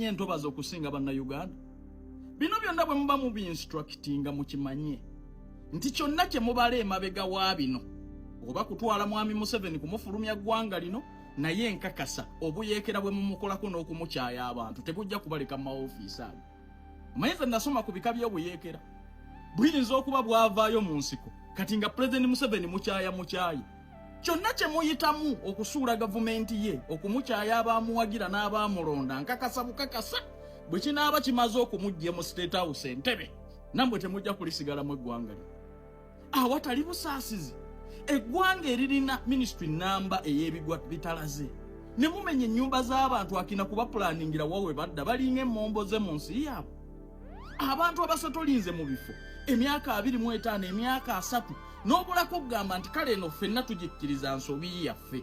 nnyo entobazi okusinga bannayuganda? Bino byonna bwe muba mubi-instructinga mukimanye nti kyonna kye mubala emabega wa bino oba kutwala mwami Museveni kumufulumya ggwanga lino naye nkakasa obuyeekera bwe mumukolako n'okumukyaya abantu tebujja kubaleka mu maofiisi ago. Omanyiza nasoma ku bika by'obuyeekera buyinza okuba bwavaayo mu nsiko kati nga Pulezidenti Museveni mukyaya kyonna kye muyitamu okusuula gavumenti ye okumukyaya abaamuwagira n'abaamulonda nkakasa bukakasa bwe kinaaba kimaze okumujja mu State House Entebbe nambwe temujja kulisigalamu eggwanga lino. Awatali busaasizi eggwanga eririna ministry namba ey'ebigwa bitalaze ne mumenya ennyumba z'abantu akina kuba pulaningira wawe badda balinga emmombo ze mu nsi yaabwe. Abantu abasotolinze mu bifo emyaka 25 emyaka 3 n'obulako kugamba nti kale eno ffenna tugikkiriza nsobi yaffe.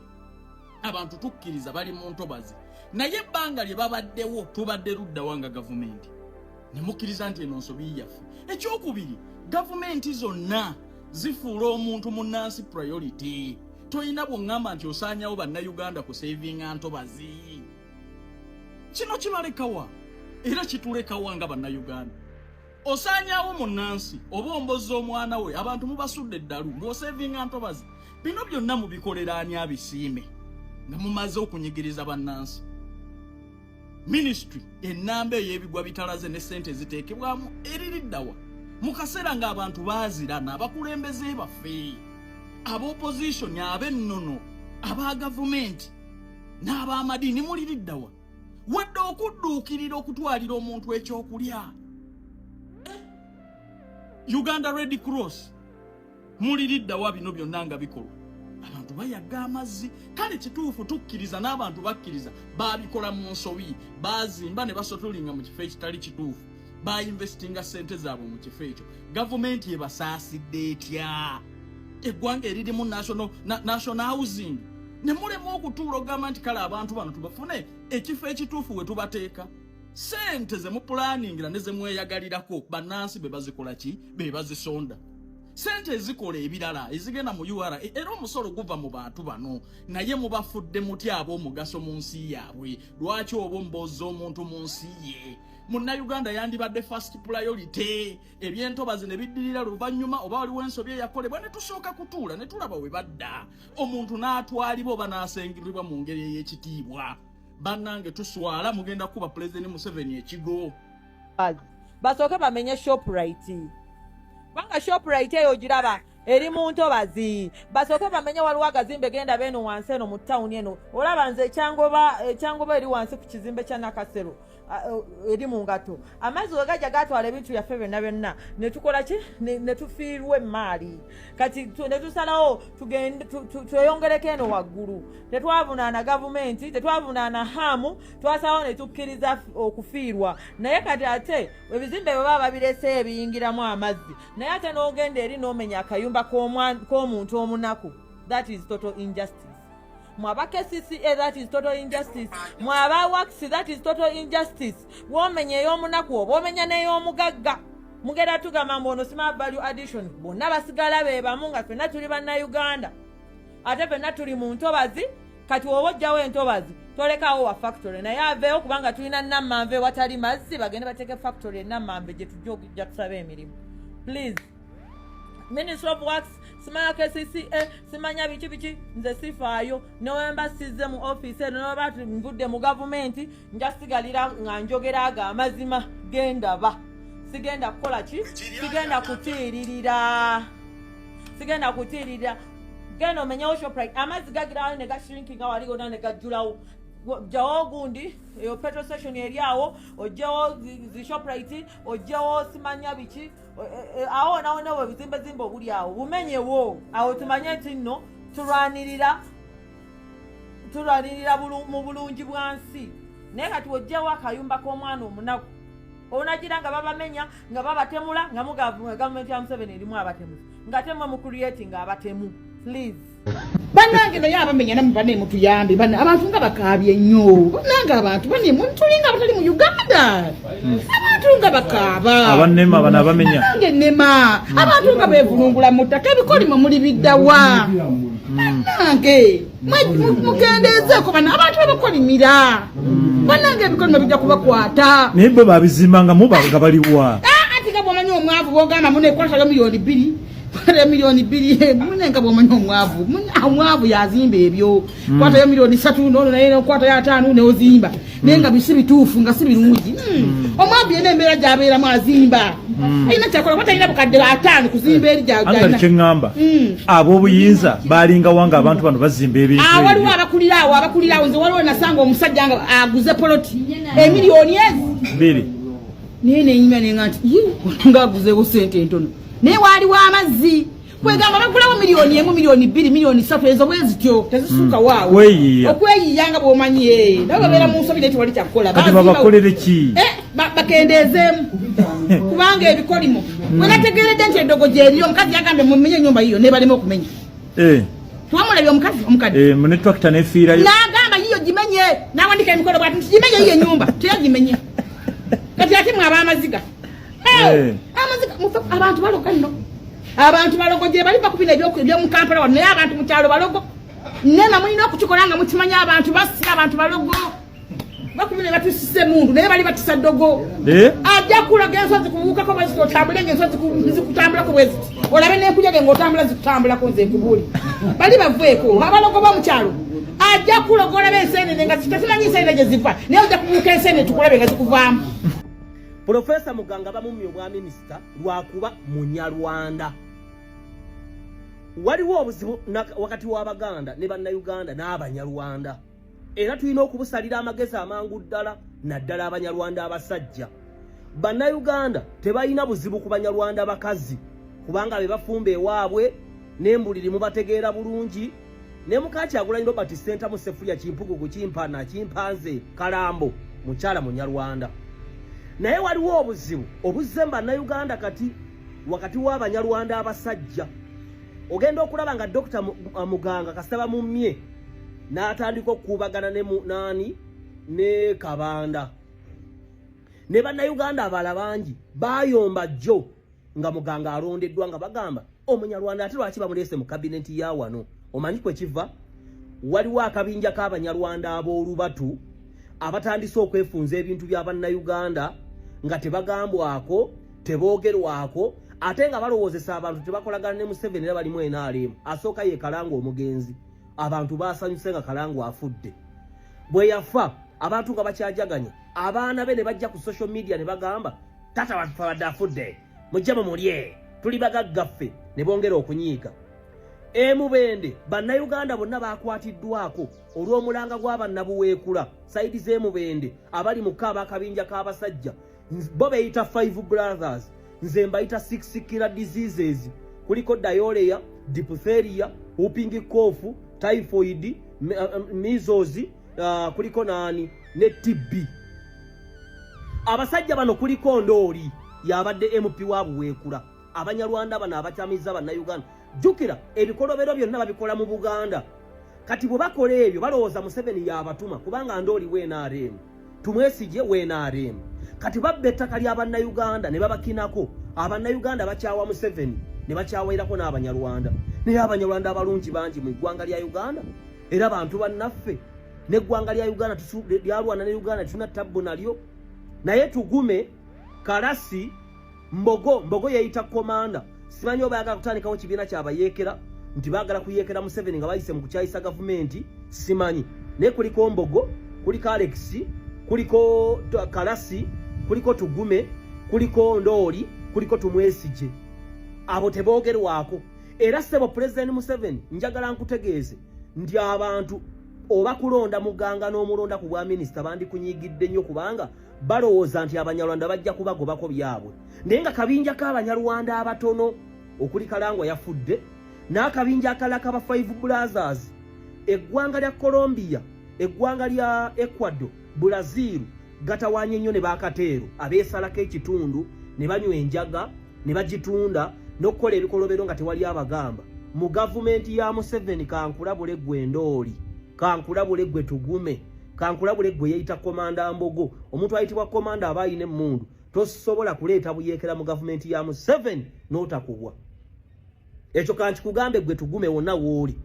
Abantu tukkiriza bali mu ntobazi naye ebbanga lye babaddewo tubadde ludda wanga gavumenti ne mukkiriza nti eno nsobi yaffe. Ekyokubiri, gavumenti zonna zifuula omuntu munnansi priority. Toyina bw'oŋŋamba nti osaanyawo bannayuganda ku savinga ntobazi. Kino kibalekawa era kitulekawa nga bannayuganda. Osaanyawo munnansi oba ombozza omwana we abantu mubasudde eddalu ng'osavinga ntobazi. Bino byonna mubikolera ani abisiime nga mumaze okunyigiriza bannansi. Ministry ennamba ey'ebigwa bitalaze ne ssente ziteekebwamu eririddawa mu kaseera ng'abantu baazirana abakulembeze baffe ab'opposition ab'ennono aba gavumenti n'ab'amadiini muliriddawa wadde okudduukirira okutwalira omuntu ekyokulya. Uganda Red Cross muliriddawa bino byonna nga bikolwa abantu bayaga amazzi. Kale kituufu tukkiriza n'abantu bakkiriza babikola mu nsobi bazimba ne basotolinga mu kifo ekitali kituufu bainvestinga ssente zaabwe mu kifo ekyo. Gavumenti ebasaasidde etya eggwanga eririmu national housing ne mulema okutuula ogamba nti kale abantu bano tubafune ekifo ekituufu we tubateeka. Ssente ze mupulaningira ne ze mweyagalirako bannansi be bazikola ki be bazisonda. Sente ezikola ebirala ezigenda mu URA era omusolo guva mu bantu bano naye mubafudde mutya ab'omugaso mu nsi yaabwe. Lwaki oba mbozza omuntu mu nsi ye? Munnayuganda yandibadde first priority. Ebyentobazi ne biddirira luvannyuma oba waliwo ensobi eyakolebwa ne tusooka kutuula ne tulaba we badda. Omuntu n'atwalibwa oba n'asengerebwa mu ngeri ey'ekitiibwa. Bannange tuswala mugenda kuba Pulezidenti Museveni ekigo. Basooke bamenye Shoprite. Banga Shoprite eyo giraba eri mu ntobazi. Basooke bamenye waliwo agazimbe genda beno wansi eno mu town eno. Olaba nze ekyangoba eri wansi ku kizimbe kya Nakasero eri mu ngato. Amazzi we gajja gatwala ebintu byaffe byonna ne tukola ki ne tufiirwa emaali. Kati ne tusalawo tugende tweyongereko eno waggulu. Tetwavunaana gavumenti, tetwavunaana hamu, twasalawo ne tukkiriza okufiirwa. Naye kati ate ebizimbe bwe baba babirese ebiyingiramu amazzi naye ate n'ogenda eri n'omenya akayumba k'omuntu omunaku. That is total injustice. Mwaba KCCA, that is total injustice. Mwaba Wax, that is total injustice. Womenya ey'omunaku oba omenya n'ey'omugagga. Mugenda tugamba mbono smart value addition. Bonna basigala be bamu nga ffenna tuli bannayuganda. Ate ffenna tuli mu ntobazi. Kati oba ojjawo entobazi tolekawo wa factory naye aveewo kubanga tulina Namanve watali mazzi bagende bateeke factory e Namanve gye tujja okujja tusaba emirimu. Please. Minister of Works, simanya KCCA, simanya biki nze sifaayo November sizze mu office eno batu nvudde mu government njasigalira nga njogera aga amazima genda ba sigenda kukola ki sigenda kutiririra genda omenyawo Shoprite amazzi gagirawo ne gashrinkinga waligo ne gajjulawo jawo gundi eyo petrol station eriawo ojawo zi Shoprite ojawo simanya biki awo nawo bizimbe obuli awo bumenyewo awo tumanye nti nno tulwanirira mu bulungi bwansi naye kati ojawo akayumba k'omwana omunaku onagira nga babamenya nga babatemula nga gavumenti ya Museveni erimu abatemu nga temwe mu creating abatemu. Please. Bannange naye abamenya namwe bane mutuyambe bana abantu nga bakaabye nnyo bannange abantu bane mutulinga abatali mu Uganda abantu nga bakaaba abannema bana bamenya nange nema abantu nga bevulungula mu ttaka ebikolimo muli biddawa nange mukendezeeko bana abantu abakolimira banange ebikolimo bijja kubakwata naye bo babizimba nga mubaga baliwa ati nga bw'omanyi omwavu bw'ogamba munekwatayo miliyoni 2 miliyoni 2 munenga bw'omanyi omwavu yazimba ebyo kwatayo miliyoni 3 nono naye nokwatayo 5 neozimba naye nga bisi bituufu nga si birungi omwavu yena embeera gy'abeeramu azimba ayina kyakola kuba talina bukadde 5 kuzimba eri angali kyeŋŋamba ab'obuyinza balinga wanga abantu bano bazimba ebintu waliwo abakulirawo nze waliwo nasanga omusajja nga aguze poloti emiliyoni 2 naye nenyimya nenga nti ngaaguzeewo sente entono naye waaliwo amazzi kwegamba bagulawo miliyoni 1 miliyoni 2 miliyoni 3 ezo bwe zityo tezisuuka waawo okweyiiya nga bw'omanyi nawe babeera mu nsobi naye tewali kyakukola kati babakolere ki bakendeezeemu kubanga ebikolimo bwe nategeeredde nti eddogo gyeriyo omukazi yagambye mumenye ennyumba yiyo nebaleme okumenya twamulabye omukazi omukadde ne tractor nefiirayo n'agamba yiyo gimenye n'awandika emikono bwati nti gimenye yiyo ennyumba teyagimenye kati ate mwe ab'amaziga amaziga abantu balogo nno abantu balogo gye bali bakubina ebyomu Kampala wano naye abantu mu kyalo balogo nena mulina okukikola nga mukimanya abantu basi abantu balogo bakubina batusise mundu naye bali batisa ddogo ajja kulaga ensozi kubuukako bweziti otambule ng'ensozi zikutambulako bweziti olabe n'enkujage ng'otambula zikutambulako nze nkubuli bali baveeko abalogo bo mu kyalo ajja kulaga olabe enseenene nga zitasimanyi enseenene gye ziva naye ojja kubuuka enseenene tukulabe nga zikuvaamu Profesa Muganga bamumye obwa minisita lwakuba Munyarwanda. Waliwo obuzibu wakati w'Abaganda ne Bannayuganda n'Abanyarwanda. Era tulina okubusalira amagezi amangu ddala naddala Abanyarwanda abasajja. Bannayuganda tebalina buzibu ku Banyarwanda bakazi kubanga be bafumba ewaabwe n'embuliri mubategeera bulungi ne Mukakyagulanyi Robert Center mu Sefuya Kimpugugu Kimpana Kimpanze Kalambo mukyala Munyarwanda. Naye waliwo obuzibu obuzze Bannayuganda kati wakati w'Abanyarwanda abasajja. Ogenda okulaba nga Dr. Muganga Kasaba Mumye n'atandika okubagana ne Kabanda. Ne Bannayuganda abala bangi bayomba jjo nga Muganga alondeddwa nga bagamba Omunyarwanda ate lwaki bamuleese mu kabineti ya wano. Omanyi kwe kiva? Waliwo akabinja k'Abanyarwanda ab'olubatu abatandise okwefunza ebintu bya Bannayuganda nga tebagambwako teboogerwako ate nga balowoozesa abantu tebakolagana ne Museveni era balimu NRM asooka ye Kalango omugenzi abantu baasanyuse nga Kalango afudde bwe yafa abantu nga bakyajaganya abaana be ne bajja ku social media ne bagamba tata wafadde afudde mujje mulye tuli bagaggaffe ne bongera okunyiiga Mubende Bannayuganda bonna bakwatiddwako olw'omulanga gw'abannabuweekula saidi z'Emubende abali mu kaaba akabinja k'abasajja bo beyita 5 brothers nze mbayita 6 killer diseases kuliko diarrhea, diphtheria, whooping cough, typhoid, measles, kuliko ne TB. Abasajja bano kuliko Ndooli yabadde MP wa Buweekula. Abanyarwanda bano abakyamiza Bannayuganda jukira ebikolobero byonna babikola mu Buganda. Kati bwe bakola ebyo balowooza Museveni yabatuma kubanga Ndooli w'NRM tumwesije w'NRM. Kati babbe ettaka ly'Abannayuganda ne babakinako. Abannayuganda bakyawa Museveni ne bakyawairako n'Abanyarwanda. Naye Abanyarwanda abalungi bangi mu ggwanga lya Uganda era abantu bannaffe n'eggwanga lya Uganda lyalwana ne Uganda tuna tabbu nalyo. Naye tugume Kalasi Mbogo yayita komanda. Simanyi oba yagala kutandikawo kibiina ky'abayeekera nti baagala kuyeekera Museveni nga bayise mu kukyayisa gavumenti simanyi. Naye kuliko Mbogo, kuliko Alex, kuliko Kalasi, kuliko Tugume, kuliko Ndooli, kuliko Tumwesije. Abo teboogerwako. Era ssebo President Museveni njagala nkutegeeze nti abantu oba kulonda Muganga n'omulonda ku bwa minisita bandikunyiigidde nnyo kubanga balowooza nti Abanyarwanda bajja kubagobako byabwe. Naye nga kabinja k'Abanyarwanda abatono okuli Kalango yafudde n'akabinja akalala k'aba 5 brothers eggwanga lya Colombia, eggwanga lya Ecuador, Brazil gatawaanye nnyo ne baakateero abeesalako ekitundu ne banywa enjaga ne bagitunda n'okukola ebikolobero nga tewali abagamba. Mu gavumenti ya Museveni kankulabule gwe Ndooli, kankulabule gwe Tugume, kankulabule gwe yeyita komanda Mbogo. Omuntu ayitibwa komanda aba ayina emmundu tosobola kuleeta buyeekera mu gavumenti ya Museveni n'otakubwa. Ekyo kankikugambe gwe Tugume wonna wooli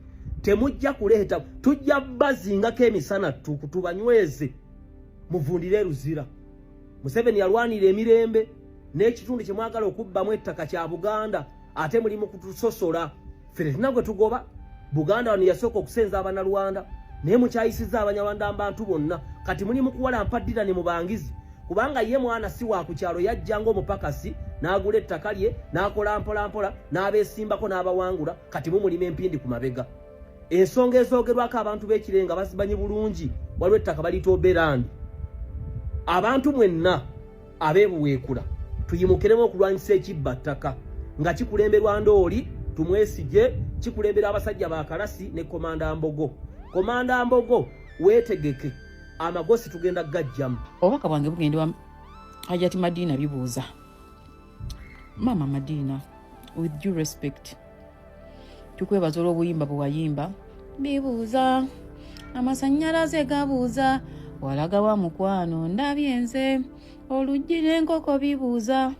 temujja kuleeta tujja bazingako emisana tubanyweze muvundire ruzira. Museveni yalwanira emirembe n'ekitundu kye mwagala okubbamu ettaka kya Buganda ate mulimu kutusosola. Fere nagwe tugoba Buganda wano yasooka okusenza Abannarwanda naye mukyayisizza Abanyarwanda abantu bonna kati mulimu kuwalampa ddira ne mubangizi kubanga ye mwana si wa ku kyalo yajjanga omupakasi n'agula ettaka lye n'akola mpolampola n'abeesimbako n'abawangula kati mulima empindi ku mabega. Ensonga ezoogerwako abantu b'ekirenga bazimanyi bulungi waliwo ettaka baliyita Oberland. Abantu mwenna abeebuweekula tuyimukiremu okulwanyisa ekibbattaka nga kikulemberwa Ndooli tumwesige kikulembera abasajja ba Kalasi ne Komanda Mbogo. Komanda Mbogo weetegeke amagosi tugenda gajjamu. Obubaka bwange bugendwa Hajati Madina bibuuza. Mama Madina, with due respect, tukwebaza olw'obuyimba bwe wayimba bibuuza amasannyalaze gabuuza walaga wa mukwano ndabye nze oluggi n'enkoko bibuuza.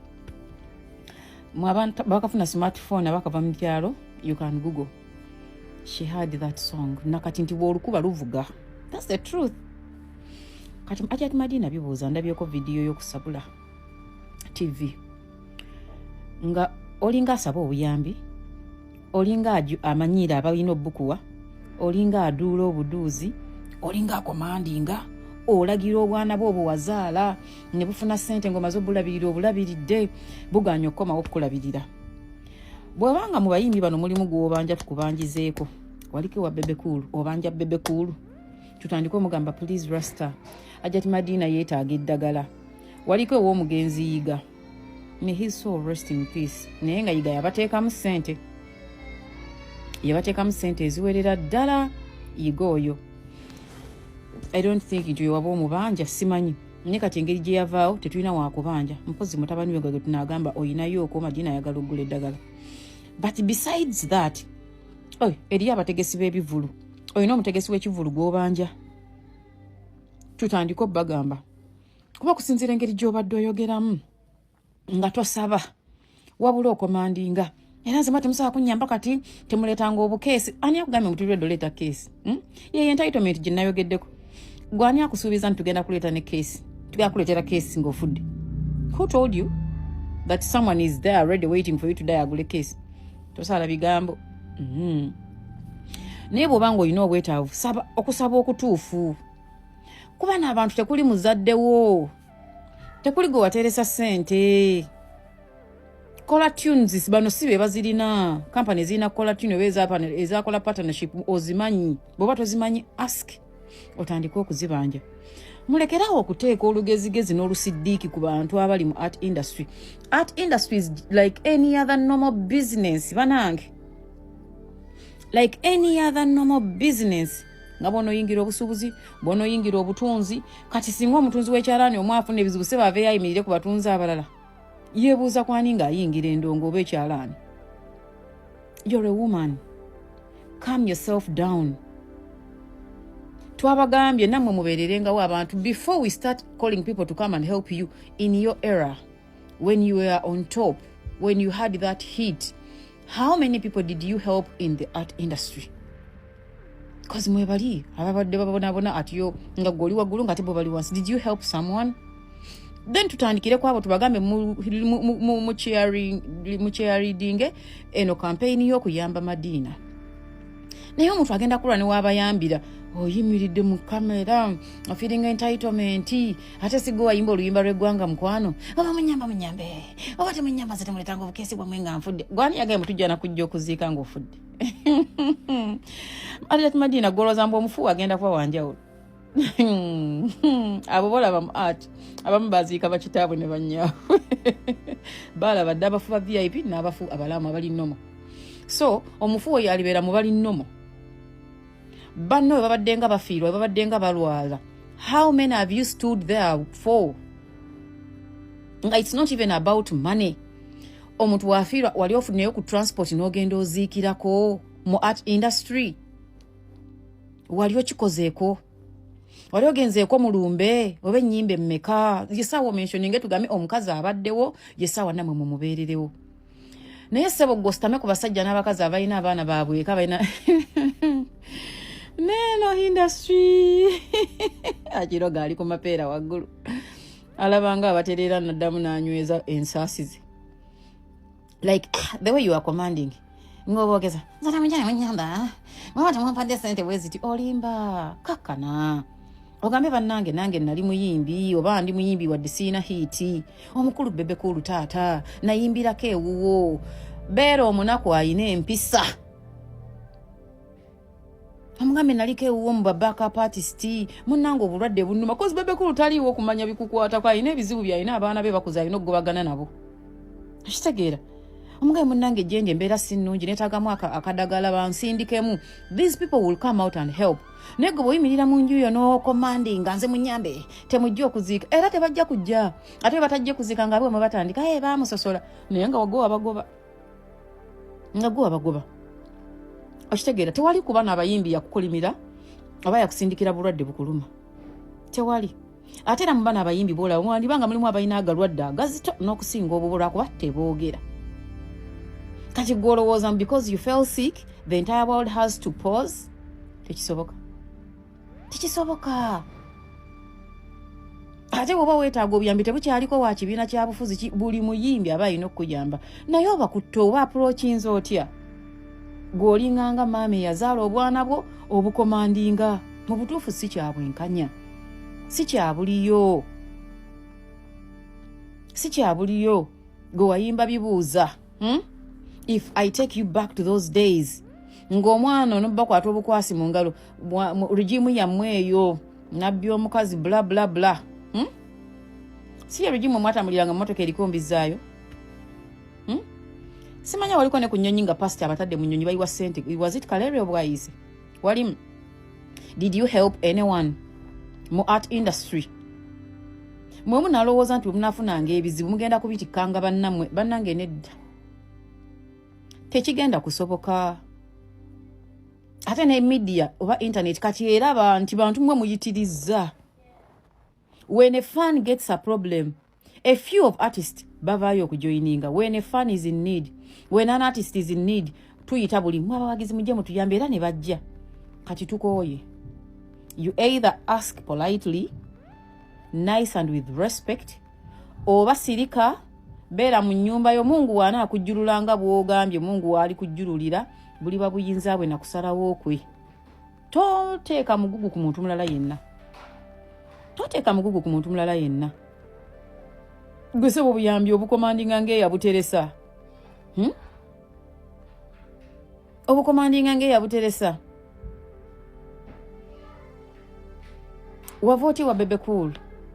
Mu abantu bakafuna smartphone abakava mu byalo you can google. She had that song nakati nti bw'olukuba luvuga. That's the truth. Kati Hajati Madina bibuuza ndabyeko video y'okusabula TV nga olinga asaba obuyambi olinga amanyira abalina obbukuwa olinga aduula obuduuzi olinga akomandinga olagira obwana bwo obuwazaala ne bufuna ssente ngomaze obulabirira obulabiridde buganya okukomawo okukulabirira. Bw'obanga mu bayimbi bano mulimu gw'obanja tukubanjizeeko waliko wa Bebekulu obanja Bebekulu tutandika omugamba please Rasta Hajati Madina yeetaaga eddagala waliko ew'omugenzi Yiga may his soul rest in peace naye nga Yiga yabateekamu ssente eziwerera ddala. Yiga oyo I don't think nti yewaba omubanja simanyi naye kati engeri gye yavaawo tetulina wakubanja mpozi mutabani we gwe tunaagamba oyinayo oko Madina ayagala oggula eddagala. But besides that eriyo abategesi b'ebivulu oyina omutegesi w'ekivulu gw'obanja tutandika obbagamba kuba kusinziira engeri gy'obadde oyogeramu nga tosaba wabula okomandinga era nze temusobola kunnyamba kati temuleetanga obukeesi. Ani akugambye mutulire doleeta keesi? Ye entitlement gye nayogeddeko gwani akusuubiza nti tugenda kuleeta ne keesi tugenda kuleetera keesi ng'ofudde? Who told you that someone is there ready waiting for you to die agule keesi? Tosala bigambo. Naye bw'obanga olina obwetaavu okusaba okutuufu kuba n'abantu tekuli muzaddewo tekuli gwe wateresa ssente. Kola tunes bano si be bazirina company zirina kola tune ezakola partnership ozimanyi bw'oba tozimanyi ask otandika okuzibanja. Mulekerawo okuteeka olugezigezi n'olusiddiiki ku bantu abali mu art industry. Art industry is like any other normal business banange, like any other normal business. Nga bono yingira obusubuzi bono yingira obutunzi kati singa omutunzi w'ekyalaani omwafuna ebizibu se bave yayimirire ku batunzi abalala yeebuuza kwani ng'ayingira endongo oba ekyalaani. You're a woman, calm yourself down. Twabagambye nammwe mubeererengawo abantu before we start calling people to come and help you in your era when you were on top, when you had that heat. How many people did you help in the art industry? Because mwebali ababadde babonabona atiyo nga goli waggulu nga tebo bali wansi. Did you help someone? Then tutandikire kwabo tubagambe mu cheerleading eno campaign y'okuyamba Madina. Naye omuntu agenda kulwa ne wabayambira oyimiridde mu kamera feeling entitlement ate sigo wayimba oluyimba lw'eggwanga mukwano oba munyambe oba temunyamba ze temuletanga obukeesi bwamwe nga nfudde. Gwani yagaye mutujja nakujja okuziika ng'ofudde. Hajati Madina goloza mbu omufu agenda kuba wanjawulo. Abo bolaba mu art abamu baziika bakitaabwe ne bannyaabwe balaba dda abafu ba VIP n'abafu abalamu abali nnomo. So omufu oyo alibeera mu bali nnomo. Banno we babadde nga bafiirwa babadde nga balwala. How many have you stood there for? It's not even about money. Omuntu wafiirwa wali ofuneyo ku transport n'ogenda oziikirako mu art industry. Wali okikozeeko wali ogenzeeko mu lumbe oba ennyimba emmeka yesaawa mentioninge tugambe omukazi abaddewo yesaawa nammwe mumubeererewo. naye ssebo gositame ku basajja n'abakazi abalina abaana baabwe eka balina neno industry akiroga ali ku mapeera waggulu alabanga abaterera naddamu n'anyweza ensaasi ze like the way you are commanding ng'oboogeza nzala munjani munyamba mama temumpadde ssente bweziti olimba kakkana ogambe bannange nange nali muyimbi oba ndi muyimbi wadde siina hiiti omukulu bebekulu taata nayimbirako ewuwo beera omunaku ayina empisa omugambe naliko ewuwo mu babackup artist munnange obulwadde bunnuma kozi bebekulu taliiwo okumanya bikukwatako ayina ebizibu byalina abaana be bakuze alina okugobagana nabo akitegeera omugabe munnange ejjenje embeera si nnungi neetaagamu akadagala bansindikemu. These people will come out and help. Naye gwe bw'oyimirira mu nju yo n'okomandinga nze munyambe temujja okuziika era tebajja kujja ate bwe batajja kuziika nga bwe batandika baamusosola naye nga wagoba bagoba okitegeera tewali kuba n'abayimbi yakukolimira oba yakusindikira bulwadde bukuluma tewali ate era muba n'abayimbi boolaba mwandibanga mulimu abalina agalwadde agazito n'okusinga obubulwa kuba teboogera kati gwolowooza because you fell sick the entire world has to pause. Tekisoboka ate bw'oba weetaaga obuyambi tebukyaliko wa kibiina kya bufuzi buli muyimbi aba alina okukuyamba naye oba kutte oba approachinze otya gw'olinganga maama eyazaala obwana bwo obukomandinga mu butuufu si kya bwenkanya si kya buliyo gwe wayimba bibuuza if I take you back to those days ng'omwana onobakwata obukwasi mu ngalo regimu yammwe eyo nabbi omukazi bla bla bla si ya regimu mwatambuliranga mu motoka eriko mbizaayo simanya waliko ne ku nnyonyi nga pasita abatadde mu nnyonyi bayiwa ssente was it Kalere obwayizi walimu did you help anyone mu art industry mwe munalowooza nti munafunanga ebizibu mugenda kubitikkanga bannange nedda tekigenda kusoboka ate ne media oba internet kati eraba nti bantu mwe muyitirizza. When a fan gets a problem, a few of artists bavaayo okujoininga. When a fan is in need, when an artist is in need, tuyita buli mwe abawagizi mujje mutuyambe era ne bajja. Kati tukooye. You either ask politely, nice and with respect, oba sirika beera mu nnyumba yo Mungu waana akujjululanga bw'ogambye Mungu waali kujjululira buli babuyinza bwe nakusalawo okwe. Toteeka mugugu ku muntu mulala yenna. Gwe sebo buyambi obukomandinga ng'eyabuteresa. Obukomandinga ng'eyabuteresa. Wavooti wa Bebe Cool.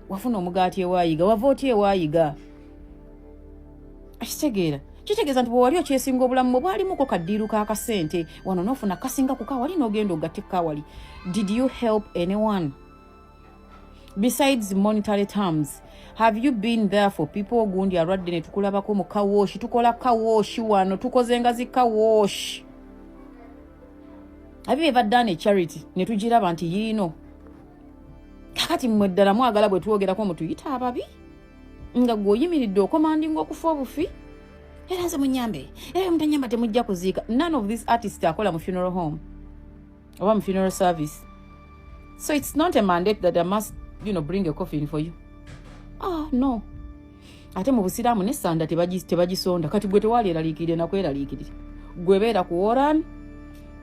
Wafuna omugaati ewaayiga. Wavooti ewaayiga. Akitegeera. Kitegeeza nti bw'owali okyesinga obulamu bwalimuko kaddiiru k'akasente wano n'ofuna kasinga ku kawali n'ogenda ogatte kawali. Did you help anyone? Besides monetary terms, have you been there for people ogundi alwadde ne tukulabako mu kawoshi tukola kawoshi wano tukozenga zi kawoshi. Have you ever done a charity ne tugiraba nti yiino kakati mmwe ddala mwagala bwe tuwogerako mutuyita ababi nga gw'oyimiridde okomandinga okufa obufi era nze munyambe era mutanyamba temujja kuziika. None of these artists akola mu funeral home oba mu funeral service, so it's not a mandate that I must bring a coffin for you. No. Ate mu busiraamu n'essanda tebagisonda kati gwe tewali eraliikirire nakweraliikirire gwe beera ku woran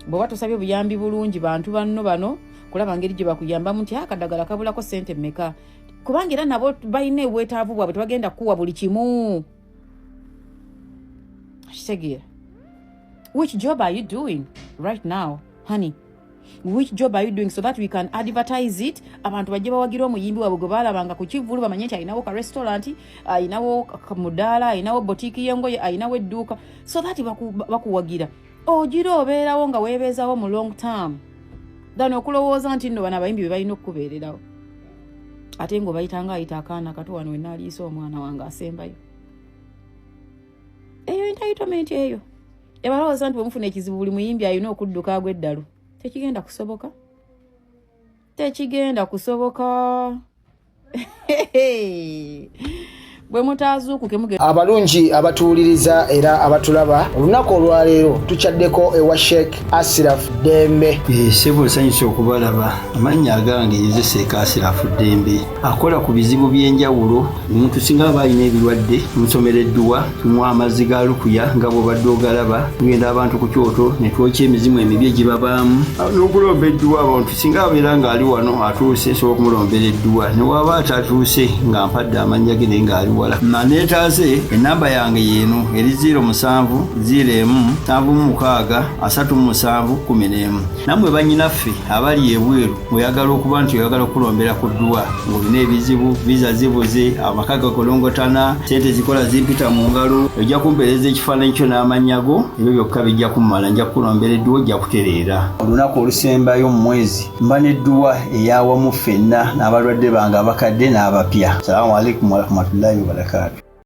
bw'oba tosabye buyambi bulungi bantu bano kulaba ngeri gye bakuyambamu nti akadagala kabulako ssente mmeka kubanga era nabo balina obwetaavu bwabwe tebagenda kuwa buli kimu. Kitegeera. Which job are you doing right now, honey? Which job are you doing so that we can advertise it? Abantu bajje bawagira omuyimbi wabwe gwe balabanga ku kivulu bamanye nti ayinawo ka restaurant, ayinawo kamudaala, ayinawo boutique y'engoye, ayinawo edduuka, so that bakuwagira. Ogira obeerawo nga weebeezawo mu long term. Dani okulowooza nti nno bano abayimbi be balina okukubeererawo. Ate ng'obayitanga ayita akaana kato wano wenna aliisa omwana wange asembayo. Eyo entitlement eyo. Ebalowooza nti bwemufuna ekizibu buli muyimbi ayina okudduka agw'eddalu. Tekigenda kusoboka. bwe mutaazuukuke mugenda abalungi abatuwuliriza era abatulaba olunaku olwaleero tukyaddeko ewa Sheikh Ashraf Dembe. Ssebo nsanyusa okubalaba. Amannya agange nze Sheikh Ashraf Dembe akola ku bizibu by'enjawulo. Omuntu singa aba alina ebirwadde musomereddwa tumuwa amazzi ga lukuya nga bw'obadde ogalaba tugenda abantu ku kyoto ne twokya emizimu emibi egibabaamu n'okulomba edduwa abantu singa abeera ng'ali wano atuuse sobola okumulombera edduwa ne waba atatuuse nga mpadde amannya ge naye ng'ali wala neetaase enamba yange yeeno eri 0707763711 nammwe bannyinaffe abali ebweru oyagala okuba nti oyagala okulombera ku dduwa ng'olina ebizibu viza zibuze amaka gakolongotana sente zikola zimpita mu ngalo ojja kumpeereza ekifaananyi kyo n'amannya go ebyo byokka bijja kummala nja kukulombera edduwa ojja kutereera olunaku olusembayo mu mwezi mba n'edduwa eyawamu ffenna n'abalwadde bange abakadde n'abapya. Salaamu alaikum warahmatullahi wabarakatuh.